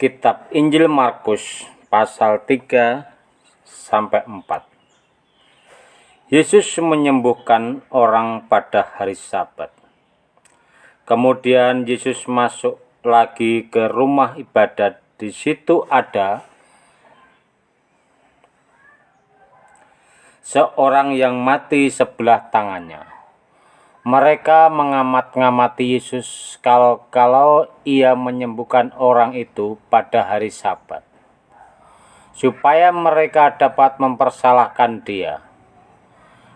Kitab Injil Markus pasal 3 sampai 4. Yesus menyembuhkan orang pada hari Sabat. Kemudian Yesus masuk lagi ke rumah ibadat. Di situ ada seorang yang mati sebelah tangannya. Mereka mengamat-ngamati Yesus kalau ia menyembuhkan orang itu pada hari Sabat, supaya mereka dapat mempersalahkan dia.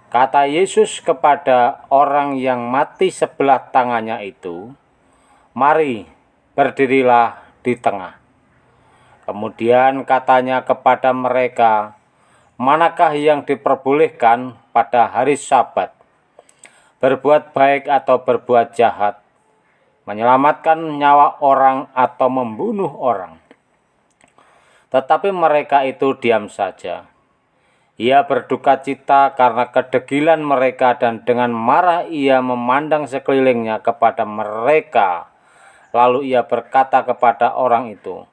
Kata Yesus kepada orang yang mati sebelah tangannya itu, "Mari, berdirilah di tengah." Kemudian katanya kepada mereka, "Manakah yang diperbolehkan pada hari Sabat? Berbuat baik atau berbuat jahat, menyelamatkan nyawa orang atau membunuh orang?" Tetapi mereka itu diam saja. Ia berduka cita karena kedegilan mereka, dan dengan marah ia memandang sekelilingnya kepada mereka. Lalu ia berkata kepada orang itu,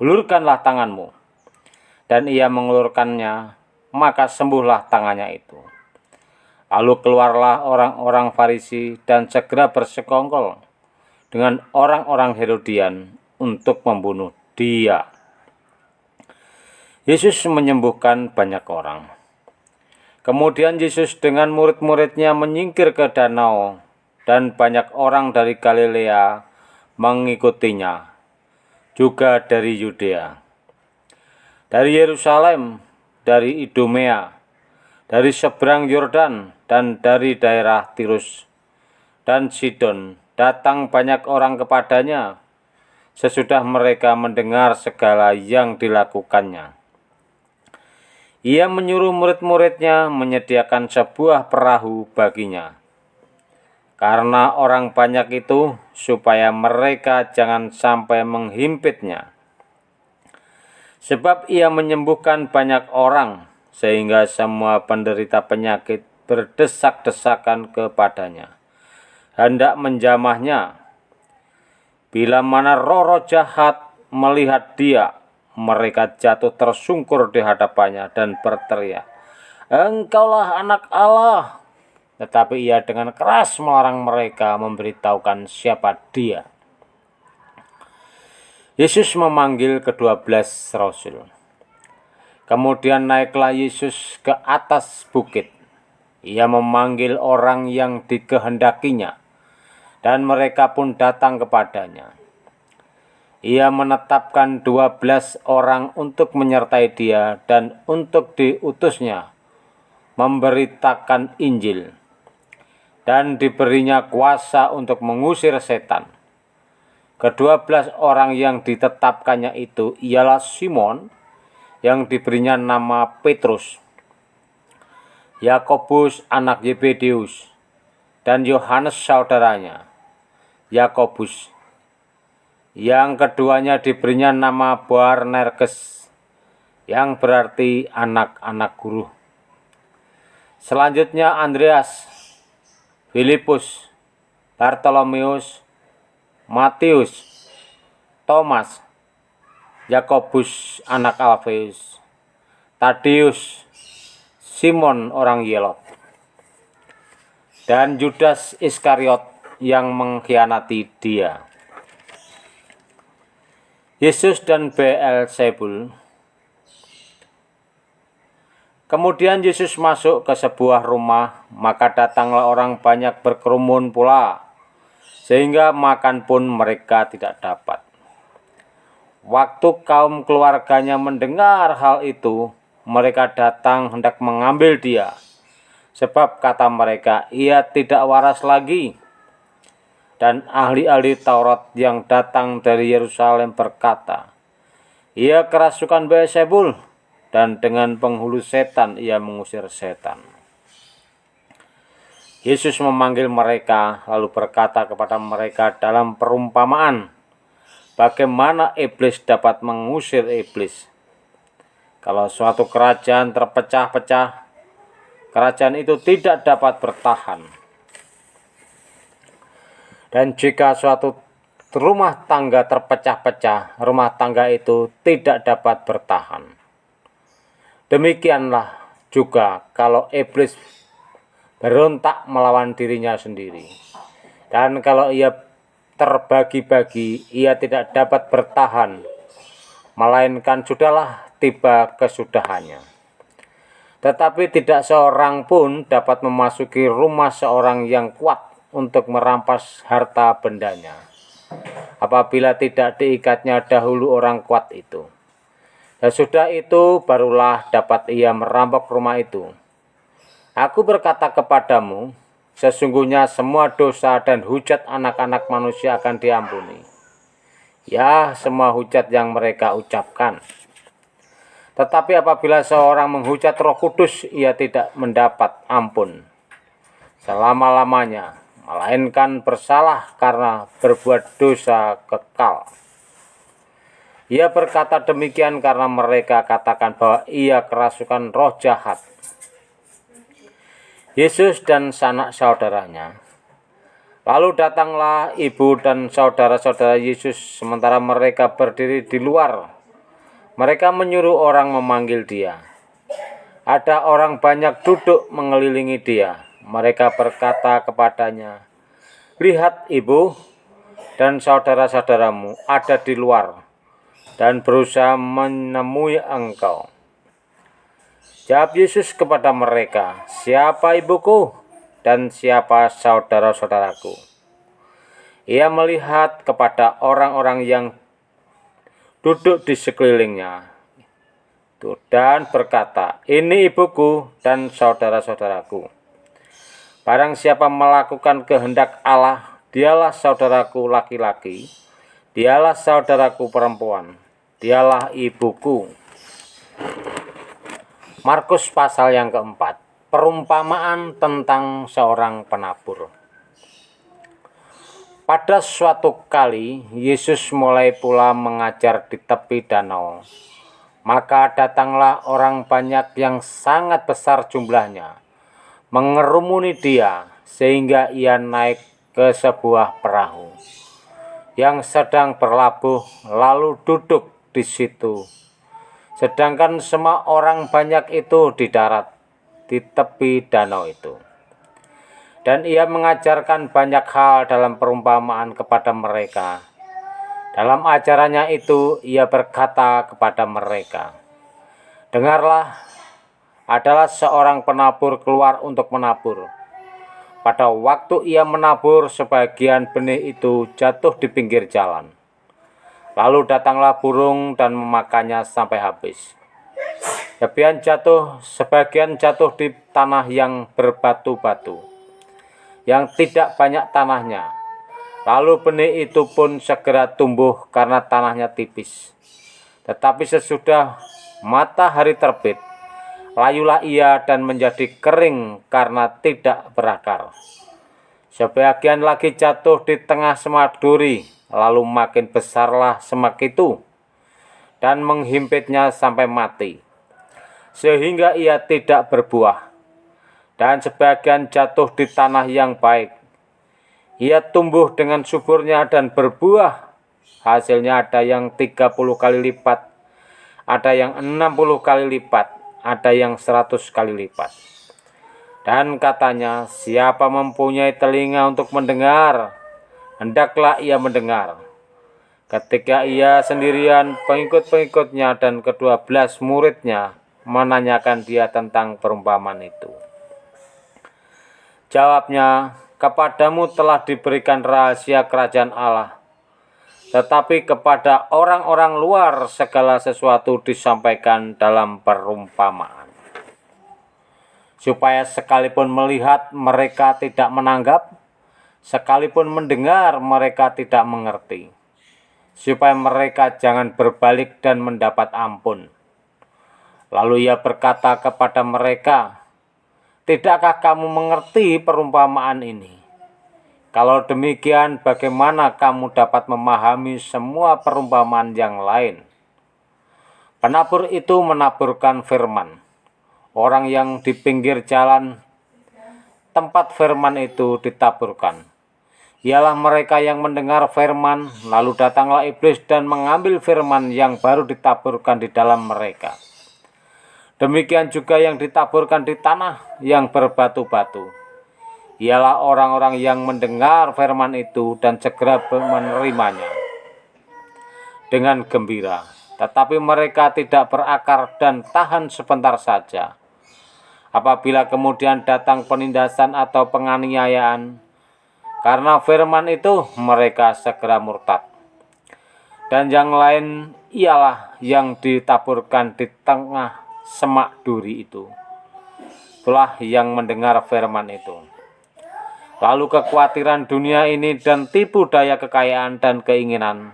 "Ulurkanlah tanganmu." Dan ia mengulurkannya, maka sembuhlah tangannya itu. Lalu keluarlah orang-orang Farisi dan segera bersekongkol dengan orang-orang Herodian untuk membunuh dia. Yesus menyembuhkan banyak orang. Kemudian Yesus dengan murid-muridnya menyingkir ke danau, dan banyak orang dari Galilea mengikutinya, juga dari Yudea, dari Yerusalem, dari Idumea, dari seberang Yordan, dan dari daerah Tirus dan Sidon datang banyak orang kepadanya sesudah mereka mendengar segala yang dilakukannya. Ia menyuruh murid-muridnya menyediakan sebuah perahu baginya, karena orang banyak itu, supaya mereka jangan sampai menghimpitnya. Sebab ia menyembuhkan banyak orang, sehingga semua penderita penyakit berdesak-desakan kepadanya, hendak menjamahnya. Bila mana roh-roh jahat melihat dia, mereka jatuh tersungkur di hadapannya dan berteriak, "Engkaulah Anak Allah." Tetapi ia dengan keras melarang mereka memberitahukan siapa dia. Yesus memanggil ke-12 Rasul. Kemudian naiklah Yesus ke atas bukit. Ia memanggil orang yang dikehendakinya, dan mereka pun datang kepadanya. Ia menetapkan 12 orang untuk menyertai dia dan untuk diutusnya memberitakan Injil, dan diberinya kuasa untuk mengusir setan. Ke-12 orang yang ditetapkannya itu ialah Simon, yang diberinya nama Petrus, Yakobus anak Yebedeus, dan Yohanes saudaranya, Yakobus. Yang keduanya diberinya nama Boanerges, yang berarti anak-anak guru. Selanjutnya Andreas, Filipus, Bartolomeus, Matius, Thomas, Yakobus anak Alfeus, Tadeus, Simon orang Yelot, dan Yudas Iskariot yang mengkhianati dia. Yesus dan Beelzebul. Kemudian Yesus masuk ke sebuah rumah, maka datanglah orang banyak berkerumun pula, sehingga makan pun mereka tidak dapat. Waktu kaum keluarganya mendengar hal itu, mereka datang hendak mengambil dia, sebab kata mereka, ia tidak waras lagi. Dan ahli-ahli Taurat yang datang dari Yerusalem berkata, ia kerasukan Beelzebul, dan dengan penghulu setan ia mengusir setan. Yesus memanggil mereka, lalu berkata kepada mereka dalam perumpamaan, bagaimana iblis dapat mengusir iblis. Kalau suatu kerajaan terpecah-pecah, kerajaan itu tidak dapat bertahan. Dan jika suatu rumah tangga terpecah-pecah, rumah tangga itu tidak dapat bertahan. Demikianlah juga kalau iblis berontak melawan dirinya sendiri. Dan kalau ia terbagi-bagi, ia tidak dapat bertahan, melainkan sudahlah tiba kesudahannya. Tetapi tidak seorang pun dapat memasuki rumah seorang yang kuat untuk merampas harta bendanya, apabila tidak diikatnya dahulu orang kuat itu. Dan sudah itu barulah dapat ia merampok rumah itu. Aku berkata kepadamu, sesungguhnya semua dosa dan hujat anak-anak manusia akan diampuni. Ya, semua hujat yang mereka ucapkan. Tetapi apabila seorang menghujat Roh Kudus, ia tidak mendapat ampun selama-lamanya, melainkan bersalah karena berbuat dosa kekal. Ia berkata demikian karena mereka katakan bahwa ia kerasukan roh jahat. Yesus dan sanak saudaranya. Lalu datanglah ibu dan saudara-saudara Yesus sementara mereka berdiri di luar. Mereka menyuruh orang memanggil dia. Ada orang banyak duduk mengelilingi dia. Mereka berkata kepadanya, "Lihat, ibu dan saudara-saudaramu ada di luar dan berusaha menemui engkau." Jawab Yesus kepada mereka, "Siapa ibuku dan siapa saudara-saudaraku?" Ia melihat kepada orang-orang yang duduk di sekelilingnya dan berkata, "Ini ibuku dan saudara-saudaraku. Barang siapa melakukan kehendak Allah, dialah saudaraku laki-laki, dialah saudaraku perempuan, dialah ibuku." Markus pasal yang keempat, perumpamaan tentang seorang penabur. Pada suatu kali, Yesus mulai pula mengajar di tepi danau. Maka datanglah orang banyak yang sangat besar jumlahnya, mengerumuni dia, sehingga ia naik ke sebuah perahu yang sedang berlabuh, lalu duduk di situ. Sedangkan semua orang banyak itu di darat, di tepi danau itu. Dan ia mengajarkan banyak hal dalam perumpamaan kepada mereka. Dalam ajarannya itu, ia berkata kepada mereka, "Dengarlah, adalah seorang penabur keluar untuk menabur. Pada waktu ia menabur, sebagian benih itu jatuh di pinggir jalan. Lalu datanglah burung dan memakannya sampai habis. Sebagian jatuh di tanah yang berbatu-batu, yang tidak banyak tanahnya. Lalu benih itu pun segera tumbuh karena tanahnya tipis. Tetapi sesudah matahari terbit, layulah ia dan menjadi kering karena tidak berakar. Sebagian lagi jatuh di tengah semak duri, lalu makin besarlah semak itu dan menghimpitnya sampai mati, sehingga ia tidak berbuah. Dan sebagian jatuh di tanah yang baik. Ia tumbuh dengan suburnya dan berbuah. Hasilnya ada yang 30 kali lipat, ada yang 60 kali lipat, ada yang 100 kali lipat. Dan katanya, siapa mempunyai telinga untuk mendengar, hendaklah ia mendengar. Ketika ia sendirian, pengikut-pengikutnya dan ke-12 muridnya menanyakan dia tentang perumpamaan itu. Jawabnya, "Kepadamu telah diberikan rahasia kerajaan Allah, tetapi kepada orang-orang luar segala sesuatu disampaikan dalam perumpamaan, supaya sekalipun melihat mereka tidak menanggap, sekalipun mendengar mereka tidak mengerti, supaya mereka jangan berbalik dan mendapat ampun." Lalu ia berkata kepada mereka, "Tidakkah kamu mengerti perumpamaan ini? Kalau demikian, bagaimana kamu dapat memahami semua perumpamaan yang lain?" Penabur itu menaburkan firman. Orang yang di pinggir jalan tempat firman itu ditaburkan ialah mereka yang mendengar firman, lalu datanglah iblis dan mengambil firman yang baru ditaburkan di dalam mereka. Demikian juga yang ditaburkan di tanah yang berbatu-batu, ialah orang-orang yang mendengar firman itu dan segera menerimanya dengan gembira. Tetapi mereka tidak berakar dan tahan sebentar saja. Apabila kemudian datang penindasan atau penganiayaan karena firman itu, mereka segera murtad. Dan yang lain ialah yang ditaburkan di tengah semak duri itu. Itulah yang mendengar firman itu. Lalu kekhawatiran dunia ini dan tipu daya kekayaan dan keinginan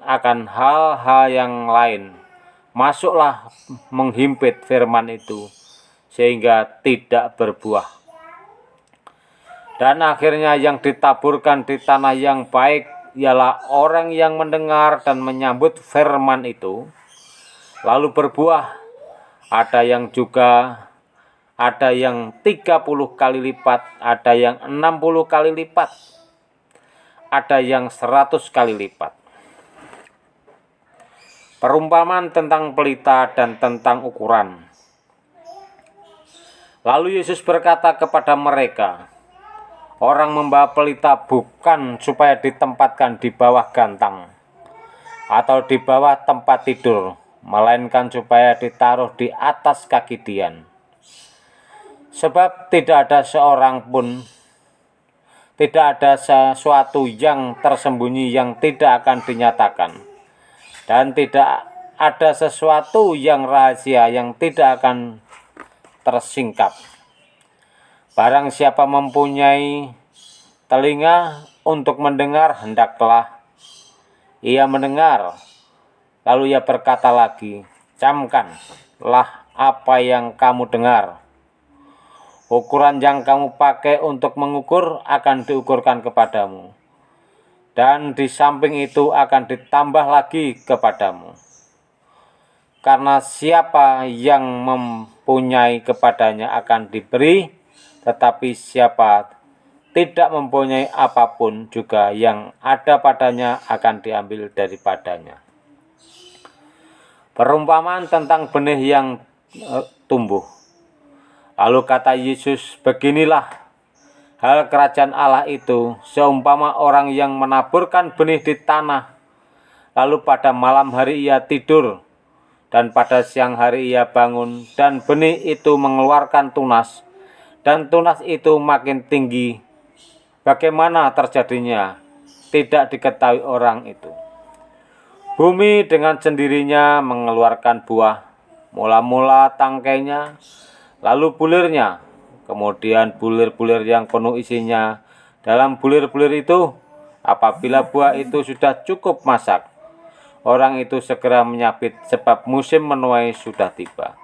akan hal-hal yang lain masuklah menghimpit firman itu sehingga tidak berbuah. Dan akhirnya yang ditaburkan di tanah yang baik ialah orang yang mendengar dan menyambut firman itu, lalu berbuah. Ada yang 30 kali lipat, ada yang 60 kali lipat, ada yang 100 kali lipat. Perumpamaan tentang pelita dan tentang ukuran. Lalu Yesus berkata kepada mereka, orang membawa pelita bukan supaya ditempatkan di bawah gantang atau di bawah tempat tidur, melainkan supaya ditaruh di atas kaki dian. Sebab tidak ada sesuatu yang tersembunyi yang tidak akan dinyatakan, dan tidak ada sesuatu yang rahasia yang tidak akan tersingkap. Barang siapa mempunyai telinga untuk mendengar, hendaklah ia mendengar. Lalu ia berkata lagi, camkanlah apa yang kamu dengar. Ukuran yang kamu pakai untuk mengukur akan diukurkan kepadamu, dan di samping itu akan ditambah lagi kepadamu. Karena siapa yang mempunyai kepadanya akan diberi, tetapi siapa tidak mempunyai apapun juga yang ada padanya akan diambil daripadanya. Perumpamaan tentang benih yang tumbuh. Lalu kata Yesus, beginilah hal kerajaan Allah itu, seumpama orang yang menaburkan benih di tanah, lalu pada malam hari ia tidur, dan pada siang hari ia bangun, dan benih itu mengeluarkan tunas, dan tunas itu makin tinggi. Bagaimana terjadinya? Tidak diketahui orang itu. Bumi dengan sendirinya mengeluarkan buah, mula-mula tangkainya, lalu bulirnya, kemudian bulir-bulir yang penuh isinya. Dalam bulir-bulir itu, apabila buah itu sudah cukup masak, orang itu segera menyabit sebab musim menuai sudah tiba.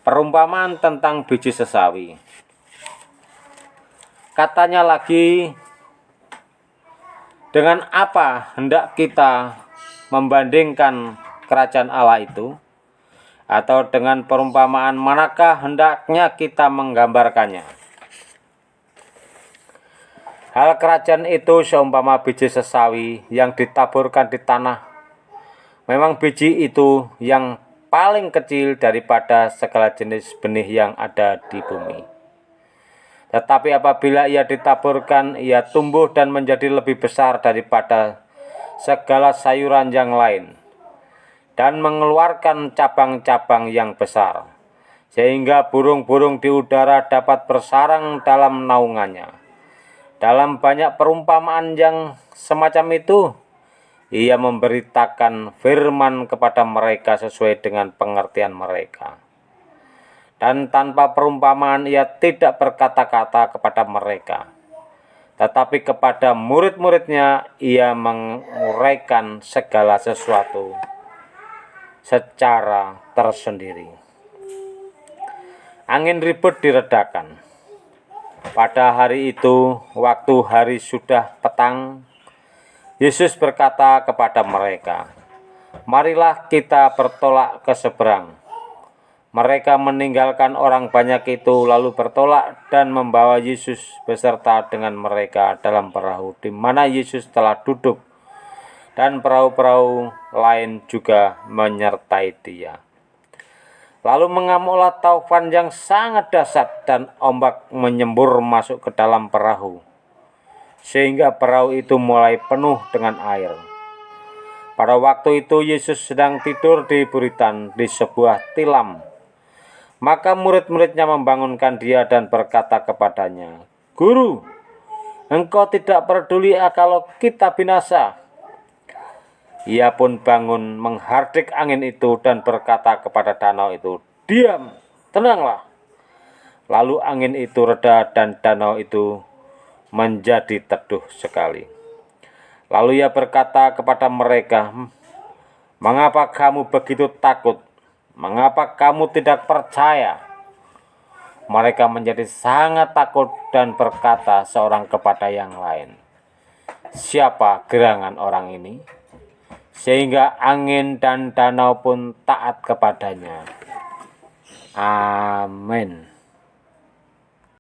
Perumpamaan tentang biji sesawi. Katanya lagi, dengan apa hendak kita membandingkan kerajaan Allah itu? Atau dengan perumpamaan manakah hendaknya kita menggambarkannya? Hal kerajaan itu seumpama biji sesawi yang ditaburkan di tanah. Memang biji itu yang paling kecil daripada segala jenis benih yang ada di bumi. Tetapi apabila ia ditaburkan, ia tumbuh dan menjadi lebih besar daripada segala sayuran yang lain, dan mengeluarkan cabang-cabang yang besar, sehingga burung-burung di udara dapat bersarang dalam naungannya. Dalam banyak perumpamaan yang semacam itu, ia memberitakan firman kepada mereka sesuai dengan pengertian mereka. Dan tanpa perumpamaan ia tidak berkata-kata kepada mereka. Tetapi kepada murid-muridnya ia menguraikan segala sesuatu secara tersendiri. Angin ribut diredakan. Pada hari itu, waktu hari sudah petang, Yesus berkata kepada mereka, marilah kita bertolak ke seberang. Mereka meninggalkan orang banyak itu lalu bertolak dan membawa Yesus beserta dengan mereka dalam perahu di mana Yesus telah duduk, dan perahu-perahu lain juga menyertai Dia. Lalu mengamuklah taufan yang sangat dahsyat dan ombak menyembur masuk ke dalam perahu, sehingga perahu itu mulai penuh dengan air. Pada waktu itu Yesus sedang tidur di buritan di sebuah tilam. Maka murid-muridnya membangunkan Dia dan berkata kepadanya, "Guru, Engkau tidak peduli kalau kita binasa?" Ia pun bangun menghardik angin itu dan berkata kepada danau itu, "Diam, tenanglah." Lalu angin itu reda dan danau itu menjadi teduh sekali. Lalu Ia berkata kepada mereka, "Mengapa kamu begitu takut? Mengapa kamu tidak percaya?" Mereka menjadi sangat takut dan berkata seorang kepada yang lain, "Siapa gerangan orang ini, sehingga angin dan danau pun taat kepadanya?" Amin.